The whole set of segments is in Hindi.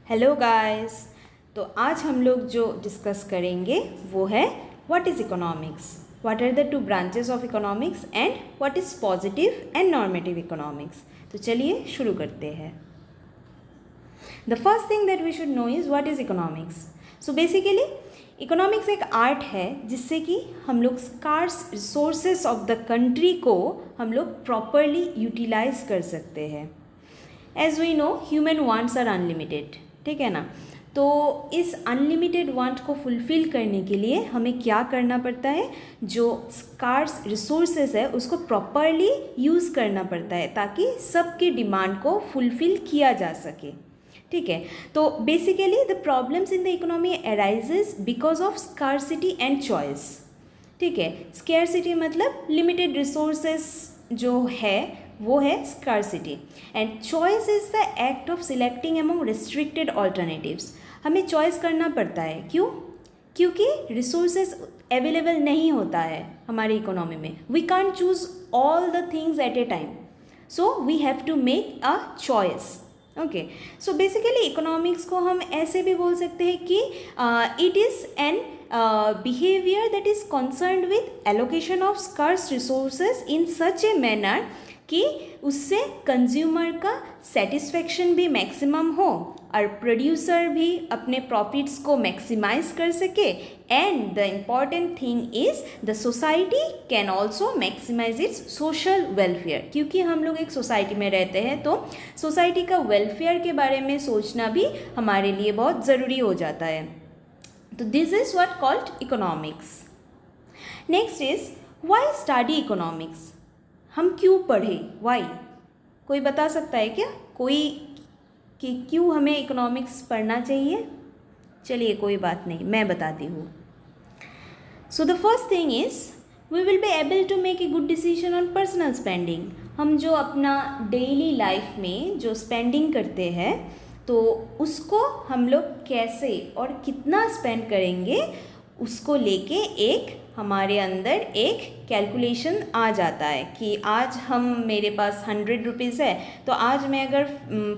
Hello guys. तो आज हम लोग जो डिस्कस करेंगे वो है what is economics, what are the two branches of economics and what is positive and normative economics. तो चलिए शुरू करते हैं। The first thing that we should know is what is economics. So basically economics एक आर्ट है जिससे कि हम लोग scarce resources of the country को हम लोग प्रॉपरली यूटिलाइज कर सकते हैं। As we know human wants are unlimited, ठीक है ना। तो इस अनलिमिटेड वांट को फुलफ़िल करने के लिए हमें क्या करना पड़ता है, जो स्कार्स रिसोर्सेज है उसको प्रॉपरली यूज़ करना पड़ता है ताकि सबकी डिमांड को फुलफ़िल किया जा सके, ठीक है। तो basically the problems in the economy arises because of scarcity and choice, ठीक है। स्केर्सिटी मतलब लिमिटेड रिसोर्सेस जो है वो है scarcity, and choice is the act of selecting among restricted alternatives. हमें चॉइस करना पड़ता है, क्यों? क्योंकि रिसोर्सेज अवेलेबल नहीं होता है हमारी इकोनॉमी में। We can't choose all the things at a time, so we have to make a choice. Okay, so basically economics को हम ऐसे भी बोल सकते हैं कि it is an behavior that is concerned with allocation of scarce resources in such a manner कि उससे कंज्यूमर का सेटिस्फेक्शन भी मैक्सिमम हो और प्रोड्यूसर भी अपने प्रॉफिट्स को मैक्सिमाइज कर सके, and the important thing is the society can also maximise its social welfare. क्योंकि हम लोग एक सोसाइटी में रहते हैं तो सोसाइटी का वेलफेयर के बारे में सोचना भी हमारे लिए बहुत ज़रूरी हो जाता है। तो this is what called economics. Next is why study economics. हम क्यों पढ़े, व्हाई? कोई बता सकता है क्या कोई कि क्यों हमें इकोनॉमिक्स पढ़ना चाहिए? चलिए कोई बात नहीं, मैं बताती हूँ। So the first thing is we will be able to make a good decision on personal spending. हम जो अपना डेली लाइफ में जो स्पेंडिंग करते हैं तो उसको हम लोग कैसे और कितना स्पेंड करेंगे उसको लेके एक हमारे अंदर एक कैलकुलेशन आ जाता है कि आज मेरे पास 100 रुपीज़ है तो आज मैं अगर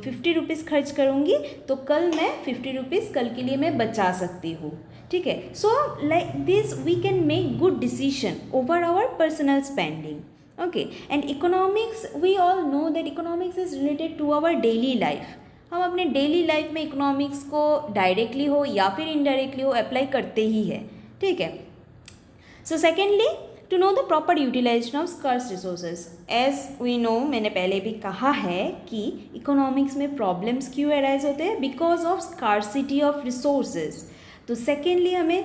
50 रुपीज़ खर्च करूँगी तो कल मैं 50 रुपीज़ कल के लिए मैं बचा सकती हूँ, ठीक है। So like this we can make good decision over our personal spending. Okay, and economics we all know that economics is related to our daily life. हम अपने डेली लाइफ में इकोनॉमिक्स को डायरेक्टली हो या फिर इनडायरेक्टली हो अप्लाई करते ही है, ठीक है। So secondly to know the proper utilisation of scarce resources. As we know, मैंने पहले भी कहा है कि इकोनॉमिक्स में प्रॉब्लम्स क्यों अराइज होते हैं, because of scarcity of resources. तो सेकेंडली हमें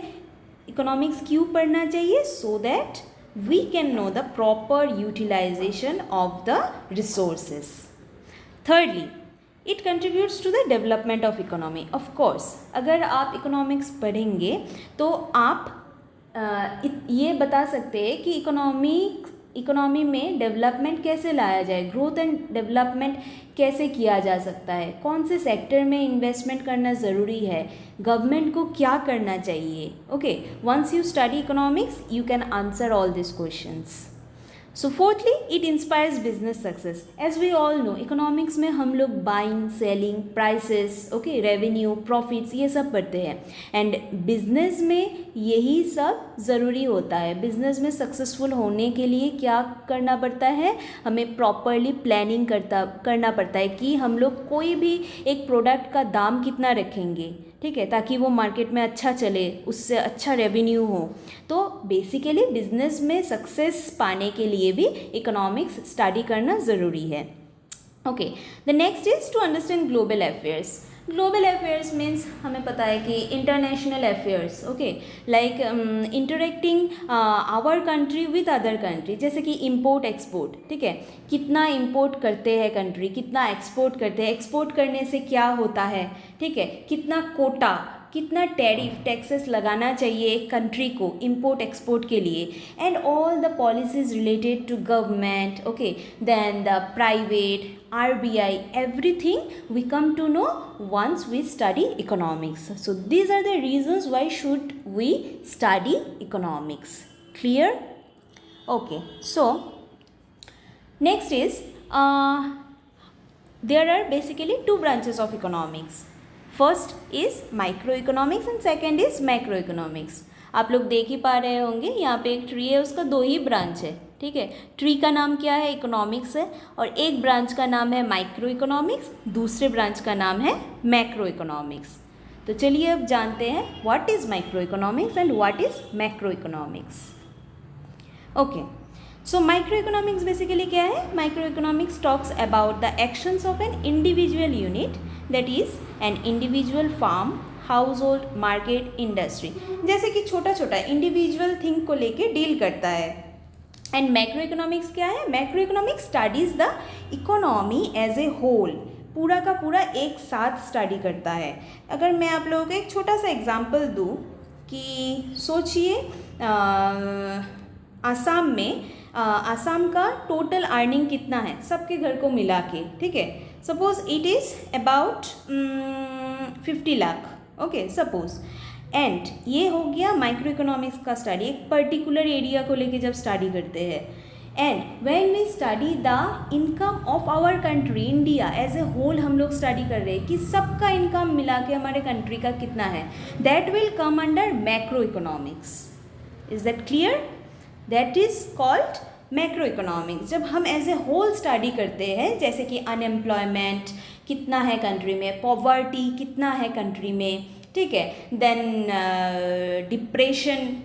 इकोनॉमिक्स क्यों पढ़ना चाहिए, so that we can know the proper utilisation of the resources. Thirdly, it contributes to the development of economy. Of course अगर आप इकोनॉमिक्स पढ़ेंगे तो आप ये बता सकते हैं कि इकोनॉमी में डेवलपमेंट कैसे लाया जाए, ग्रोथ एंड डेवलपमेंट कैसे किया जा सकता है, कौन से सेक्टर में इन्वेस्टमेंट करना ज़रूरी है, गवर्नमेंट को क्या करना चाहिए। Okay, once you study economics you can answer all this questions. So fourthly it inspires business success. As we all know economics में हम लोग buying, selling, prices, okay, revenue, profits, ये सब पढ़ते हैं, एंड बिजनेस में यही सब ज़रूरी होता है। बिजनेस में सक्सेसफुल होने के लिए क्या करना पड़ता है, हमें प्रॉपरली प्लानिंग करना पड़ता है कि हम लोग कोई भी एक प्रोडक्ट का दाम कितना रखेंगे, ठीक है, ताकि वो मार्केट में अच्छा चले, उससे अच्छा रेवेन्यू हो। तो बेसिकली बिजनेस में सक्सेस पाने के लिए भी इकोनॉमिक्स स्टडी करना ज़रूरी है। Okay, the next is to understand global affairs. Global affairs means हमें पता है कि international affairs, okay, like interacting our country with other country, जैसे कि इम्पोर्ट एक्सपोर्ट, ठीक है, कितना इम्पोर्ट करते हैं कंट्री, कितना एक्सपोर्ट करते हैं, एक्सपोर्ट करने से क्या होता है, ठीक है, कितना कोटा, कितना टैरिफ टैक्सेस लगाना चाहिए एक कंट्री को इंपोर्ट एक्सपोर्ट के लिए, and all the policies related to government, okay, then the private, RBI, everything we come to know once we study economics. So these are the reasons why should we study economics. Clear? Okay, so next is there are basically two branches of economics. First is micro economics and second is macro economics. आप लोग देख ही पा रहे होंगे यहाँ पे एक ट्री है, उसका 2 ही ब्रांच है, ठीक है। ट्री का नाम क्या है? इकोनॉमिक्स है, और एक ब्रांच का नाम है माइक्रो इकोनॉमिक्स, दूसरे ब्रांच का नाम है मैक्रो इकोनॉमिक्स। तो चलिए अब जानते हैं what is micro economics and what is macro economics. Okay, so micro economics basically क्या है? Micro economics talks about the actions of an individual unit, that is an individual firm, household, market, industry, जैसे कि छोटा छोटा इंडिविजुअल थिंग को लेके डील करता है। एंड मैक्रो इकोनॉमिक्स क्या है? Macro economics studies the economy as a whole, पूरा का पूरा एक साथ स्टडी करता है। अगर मैं आप लोगों को एक छोटा सा एग्जांपल दूँ कि सोचिए आसाम में आसाम का टोटल अर्निंग कितना है सबके घर को मिला के, ठीक है। Suppose it is about 50 lakh, okay suppose. And ये हो गया माइक्रो इकोनॉमिक्स का स्टडी, एक पर्टिकुलर एरिया को लेके जब स्टडी करते हैं। And when we study the income of our country India as a whole, हम लोग स्टडी कर रहे हैं कि सबका इनकम मिला के हमारे कंट्री का कितना है, that will come under macro economics. Is that clear? That is called macro economics. जब हम एज ए होल स्टडी करते हैं, जैसे कि अनएम्प्लॉयमेंट कितना है कंट्री में, पॉवर्टी कितना है कंट्री में, ठीक है, देन डिप्रेशन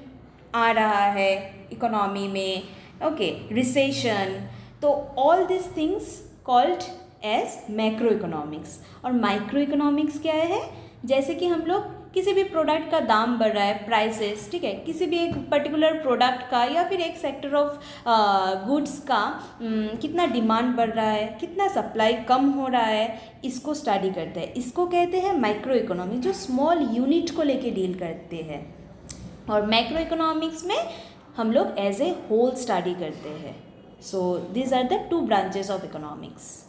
आ रहा है इकोनॉमी में, ओके, रिसेशन, तो all this things called as macro economics. और माइक्रो इकोनॉमिक्स क्या है? जैसे कि हम लोग किसी भी प्रोडक्ट का दाम बढ़ रहा है, प्राइसेस, ठीक है, किसी भी एक पर्टिकुलर प्रोडक्ट का या फिर एक सेक्टर ऑफ गुड्स का कितना डिमांड बढ़ रहा है, कितना सप्लाई कम हो रहा है, इसको स्टडी करते हैं। इसको कहते हैं माइक्रो इकोनॉमिक्स, जो स्मॉल यूनिट को लेके डील करते हैं। और मैक्रो इकोनॉमिक्स में हम लोग एज ए होल स्टडी करते हैं। So these are the 2 branches of economics.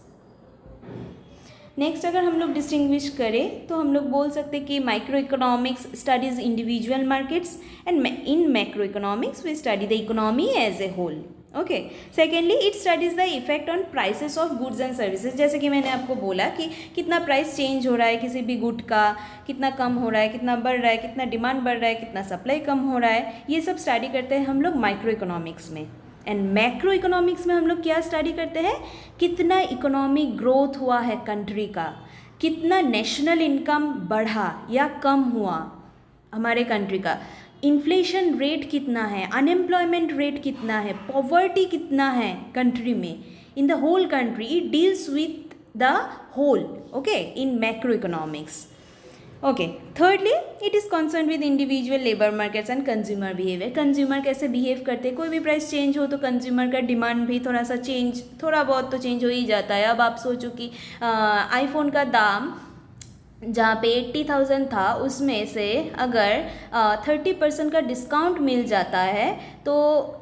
Next अगर हम लोग डिस्टिंग्विश करें तो हम लोग बोल सकते हैं कि micro economics studies individual markets and in macro economics we study the economy as a whole. Okay, secondly it studies the effect on prices of goods and services. जैसे कि मैंने आपको बोला कि कितना प्राइस चेंज हो रहा है किसी भी गुड का, कितना कम हो रहा है, कितना बढ़ रहा है, कितना डिमांड बढ़ रहा है, कितना सप्लाई कम हो रहा है, ये सब स्टडी करते हैं हम लोग माइक्रो इकोनॉमिक्स में। एंड मैक्रो इकोनॉमिक्स में हम लोग क्या स्टडी करते हैं? कितना इकोनॉमिक ग्रोथ हुआ है कंट्री का, कितना नेशनल इनकम बढ़ा या कम हुआ हमारे कंट्री का, इन्फ्लेशन रेट कितना है, अनएम्प्लॉयमेंट रेट कितना है, पॉवर्टी कितना है कंट्री में, in the whole country. It deals with the whole, okay, in macro economics. Okay, thirdly it is concern with individual labour markets and consumer behaviour. Consumer कैसे बिहेव करते हैं, कोई भी प्राइस चेंज हो तो कंज्यूमर का डिमांड भी थोड़ा सा चेंज, थोड़ा बहुत तो चेंज हो ही जाता है। अब आप सोचो कि आईफोन का दाम जहाँ पे 80,000 था उसमें से अगर 30% का डिस्काउंट मिल जाता है तो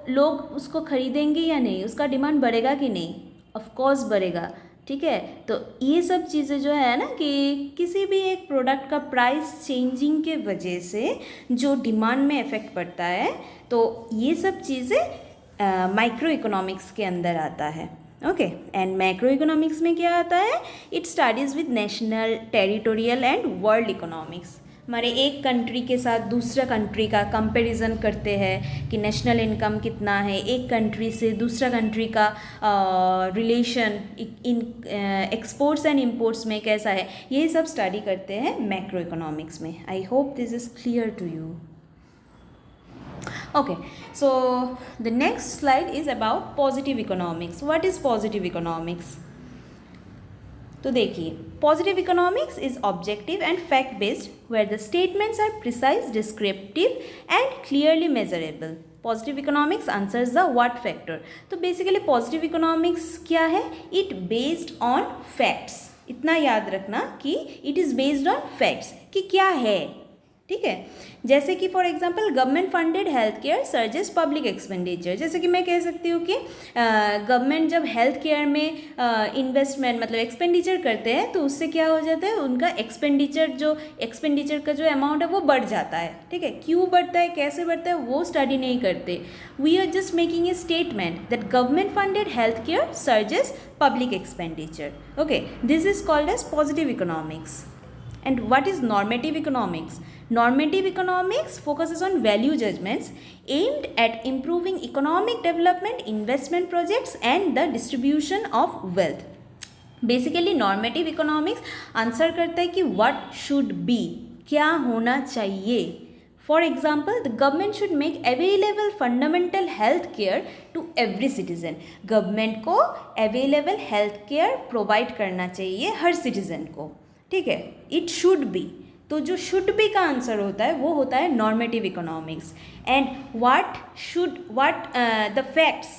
लोग उसको खरीदेंगे या नहीं, उसका डिमांड बढ़ेगा कि नहीं? ऑफकोर्स बढ़ेगा, ठीक है। तो ये सब चीज़ें जो है ना कि किसी भी एक प्रोडक्ट का प्राइस चेंजिंग के वजह से जो डिमांड में इफेक्ट पड़ता है, तो ये सब चीज़ें माइक्रो इकोनॉमिक्स के अंदर आता है। ओके, एंड मैक्रो इकोनॉमिक्स में क्या आता है? It studies with national, territorial and world economics. हमारे एक कंट्री के साथ दूसरा कंट्री का कंपैरिजन करते हैं कि नेशनल इनकम कितना है, एक कंट्री से दूसरा कंट्री का relation in exports and imports में कैसा है, ये सब स्टडी करते हैं मैक्रो इकोनॉमिक्स में। I hope this is clear to you. Okay, so the next slide is about positive economics. What is positive economics? तो देखिए, positive economics is objective and fact based where the statements are precise, descriptive and clearly measurable. Positive economics answers the what factor. तो बेसिकली पॉजिटिव इकोनॉमिक्स क्या है? It based on facts. इतना याद रखना कि it is based on facts कि क्या है, ठीक है। जैसे कि for example government funded health care surges public expenditure. जैसे कि मैं कह सकती हूँ कि गवर्नमेंट जब हेल्थ केयर में इन्वेस्टमेंट मतलब एक्सपेंडिचर करते हैं तो उससे क्या हो जाता है, उनका एक्सपेंडिचर का जो अमाउंट है वो बढ़ जाता है, ठीक है। क्यों बढ़ता है, कैसे बढ़ता है, वो स्टडी नहीं करते। We are just making a statement that government funded health care surges public expenditure. Okay, this is called as positive economics. And what is normative economics? Normative economics focuses on value judgments aimed at improving economic development, investment projects, and the distribution of wealth. Basically normative economics answer करता है कि व्हाट शुड बी, क्या होना चाहिए. For example, the government should make available fundamental health care to every citizen. Government को अवेलेबल हेल्थ केयर प्रोवाइड करना चाहिए हर सिटीजन को. ठीक है, इट शुड बी. तो जो शुड बी का आंसर होता है वो होता है normative economics. And what the facts,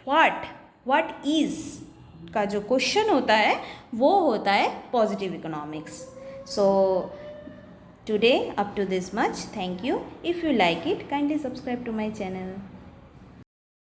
what is का जो क्वेश्चन होता है वो होता है positive economics. So today up to this much. Thank you. If you like it, kindly subscribe to my channel.